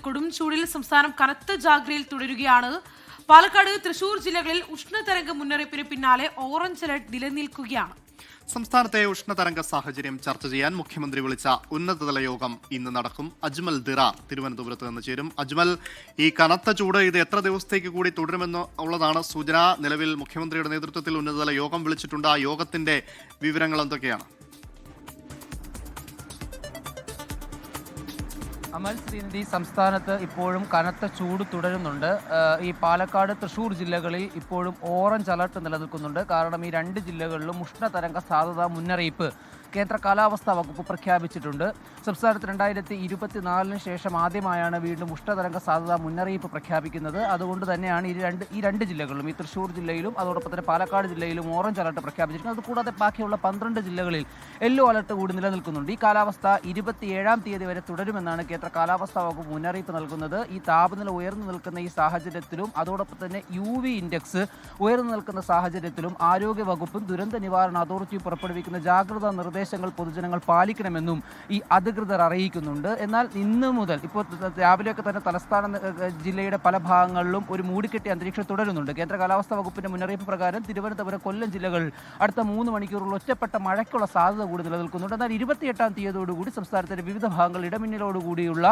കൊടും ചൂടിൽ സംസ്ഥാനം കനത്ത ജാഗ്രതയിൽ തുടരുകയാണ്. പാലക്കാട്, തൃശൂർ ജില്ലകളിൽ ഉഷ്ണതരംഗ മുന്നറിയിപ്പിന് പിന്നാലെ ഓറഞ്ച് അലർട്ട് നിലനിൽക്കുകയാണ്. സംസ്ഥാനത്തെ ഉഷ്ണതരംഗ സാഹചര്യം ചർച്ച ചെയ്യാൻ മുഖ്യമന്ത്രി വിളിച്ച ഉന്നതതല യോഗം ഇന്ന് നടക്കും. അജ്മൽ ദിറാർ തിരുവനന്തപുരത്ത് നിന്ന് ചേരും. അജ്മൽ, ഈ കനത്ത ചൂട് ഇത് എത്ര ദിവസത്തേക്ക് കൂടി തുടരുമെന്നുള്ളതാണ് സൂചന. നിലവിൽ മുഖ്യമന്ത്രിയുടെ നേതൃത്വത്തിൽ ഉന്നതതല യോഗം വിളിച്ചിട്ടുണ്ട്. ആ യോഗത്തിന്റെ വിവരങ്ങൾ എന്തൊക്കെയാണ്? അമൽ, ശ്രീനിധി, സംസ്ഥാനത്ത് ഇപ്പോഴും കനത്ത ചൂട് തുടരുന്നുണ്ട്. ഈ പാലക്കാട്, തൃശൂർ ജില്ലകളിൽ ഇപ്പോഴും ഓറഞ്ച് അലർട്ട് നിലനിൽക്കുന്നുണ്ട്. കാരണം ഈ രണ്ട് ജില്ലകളിലും ഉഷ്ണതരംഗ സാധ്യതാ മുന്നറിയിപ്പ് കേന്ദ്ര കാലാവസ്ഥാ വകുപ്പ് പ്രഖ്യാപിച്ചിട്ടുണ്ട്. സംസ്ഥാനത്ത് 2024 ശേഷം ആദ്യമായാണ് വീണ്ടും ഉഷ്ണതരംഗ സാധ്യതാ മുന്നറിയിപ്പ് പ്രഖ്യാപിക്കുന്നത്. അതുകൊണ്ട് തന്നെയാണ് ഈ രണ്ട് ജില്ലകളിലും, ഈ തൃശൂർ ജില്ലയിലും അതോടൊപ്പം തന്നെ പാലക്കാട് ജില്ലയിലും ഓറഞ്ച് അലർട്ട് പ്രഖ്യാപിച്ചിരിക്കുന്നത്. അതുകൂടാതെ ബാക്കിയുള്ള 12 ജില്ലകളിൽ യെല്ലോ അലർട്ട് കൂടി നിലനിൽക്കുന്നുണ്ട്. ഈ കാലാവസ്ഥ 27-ാം തീയതി വരെ തുടരുമെന്നാണ് കേന്ദ്ര കാലാവസ്ഥാ വകുപ്പ് മുന്നറിയിപ്പ് നൽകുന്നത്. ഈ താപനില ഉയർന്നു നിൽക്കുന്ന ഈ സാഹചര്യത്തിലും അതോടൊപ്പം തന്നെ UV ഇൻഡെക്സ് ഉയർന്നു നിൽക്കുന്ന സാഹചര്യത്തിലും ആരോഗ്യ വകുപ്പും ദുരന്ത നിവാരണ അതോറിറ്റിയും പുറപ്പെടുവിക്കുന്ന ജാഗ്രതാ നിർദ്ദേശങ്ങൾ പൊതുജനങ്ങൾ പാലിക്കണമെന്നും ഈ അധികൃതർ അറിയിക്കുന്നുണ്ട്. എന്നാൽ ഇന്ന് മുതൽ ഇപ്പോൾ രാവിലെയൊക്കെ തന്നെ തലസ്ഥാന ജില്ലയുടെ പല ഭാഗങ്ങളിലും ഒരു മൂടിക്കെട്ടിയ അന്തരീക്ഷം തുടരുന്നുണ്ട്. കേന്ദ്ര കാലാവസ്ഥാ വകുപ്പിന്റെ മുന്നറിയിപ്പ് പ്രകാരം തിരുവനന്തപുരം, കൊല്ലം ജില്ലകൾ അടുത്ത 3 മണിക്കൂറുള്ള ഒറ്റപ്പെട്ട മഴയ്ക്കുള്ള സാധ്യത കൂടി നിലനിൽക്കുന്നുണ്ട്. എന്നാൽ 28-ാം തീയതിയോടുകൂടി സംസ്ഥാനത്തിന്റെ വിവിധ ഭാഗങ്ങളിൽ ഇടമിന്നലോടുകൂടിയുള്ള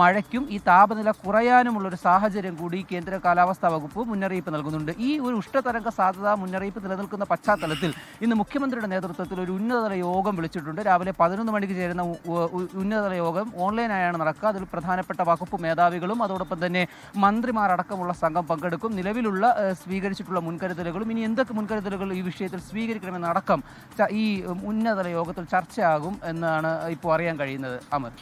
മഴയ്ക്കും ഈ താപനില കുറയാനുമുള്ള ഒരു സാഹചര്യം കൂടി കേന്ദ്ര കാലാവസ്ഥാ വകുപ്പ് മുന്നറിയിപ്പ് നൽകുന്നുണ്ട്. ഈ ഒരു ഉഷ്ണതരംഗ സാധ്യതാ മുന്നറിയിപ്പ് നിലനിൽക്കുന്ന പശ്ചാത്തലത്തിൽ ഇന്ന് മുഖ്യമന്ത്രിയുടെ നേതൃത്വത്തിൽ ഒരു ഉന്നതതല യോഗം വിളിച്ചിട്ടുണ്ട്. രാവിലെ 11 മണിക്ക് ചേരുന്ന ഉന്നതതല യോഗം ഓൺലൈനായാണ് നടക്കുക. അതിൽ പ്രധാനപ്പെട്ട വകുപ്പ് മേധാവികളും അതോടൊപ്പം തന്നെ മന്ത്രിമാരടക്കമുള്ള സംഘം പങ്കെടുക്കും. നിലവിലുള്ള സ്വീകരിച്ചിട്ടുള്ള മുൻകരുതലുകളും ഇനി എന്തൊക്കെ മുൻകരുതലുകൾ ഈ വിഷയത്തിൽ സ്വീകരിക്കണമെന്നടക്കം ഈ ഉന്നതതല യോഗത്തിൽ ചർച്ചയാകും എന്നാണ് ഇപ്പോൾ അറിയാൻ കഴിയുന്നത്. അമർ,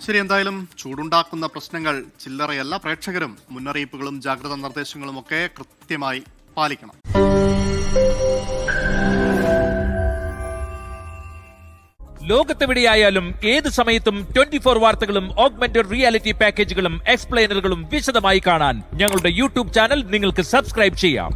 ശരി, എന്തായാലും ചൂടുണ്ടാക്കുന്ന പ്രശ്നങ്ങൾ ചില്ലറയല്ല. പ്രേക്ഷകരും മുന്നറിയിപ്പുകളും ജാഗ്രതാ നിർദ്ദേശങ്ങളും ഒക്കെ കൃത്യമായി പാലിക്കണം. ലോകത്തെവിടെയായാലും ഏത് സമയത്തും 24 വാർത്തകളും ഓഗ്മെന്റഡ് റിയാലിറ്റി പാക്കേജുകളും എക്സ്പ്ലെയിനറുകളും വിശദമായി കാണാൻ ഞങ്ങളുടെ YouTube ചാനൽ നിങ്ങൾക്ക് സബ്സ്ക്രൈബ് ചെയ്യാം.